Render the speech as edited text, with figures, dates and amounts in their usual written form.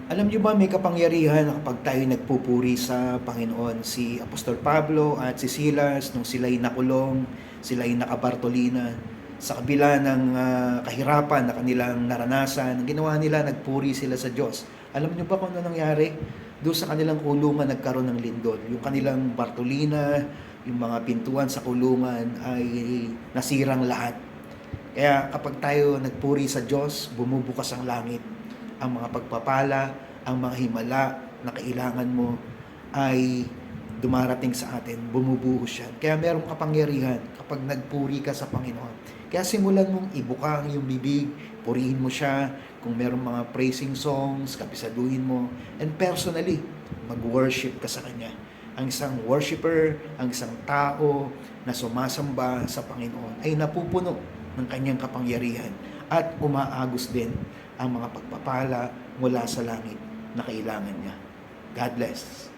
Alam niyo ba may kapangyarihan na kapag tayo nagpupuri sa Panginoon? Si Apostol Pablo at si Silas nung sila'y nakulong, sila'y nakabartolina, sa kabila ng kahirapan na kanilang naranasan, ang ginawa nila, nagpuri sila sa Diyos. Alam niyo ba kung ano nangyari? Doon sa kanilang kulungan nagkaroon ng lindol. Yung kanilang bartolina, yung mga pintuan sa kulungan ay nasirang lahat. Kaya kapag tayo nagpuri sa Diyos, bumubukas ang langit. Ang mga pagpapala, ang mga himala na kailangan mo ay dumarating sa atin, bumubuhos yan. Kaya merong kapangyarihan kapag nagpuri ka sa Panginoon. Kaya simulan mong ibuka ang iyong bibig, purihin mo siya, kung merong mga praising songs, kapisaduhin mo, and personally, mag-worship ka sa Kanya. Ang isang worshiper, ang isang tao na sumasamba sa Panginoon ay napupuno ng Kanyang kapangyarihan at umaagos din ang mga pagpapala mula sa langit na kailangan niya. God bless.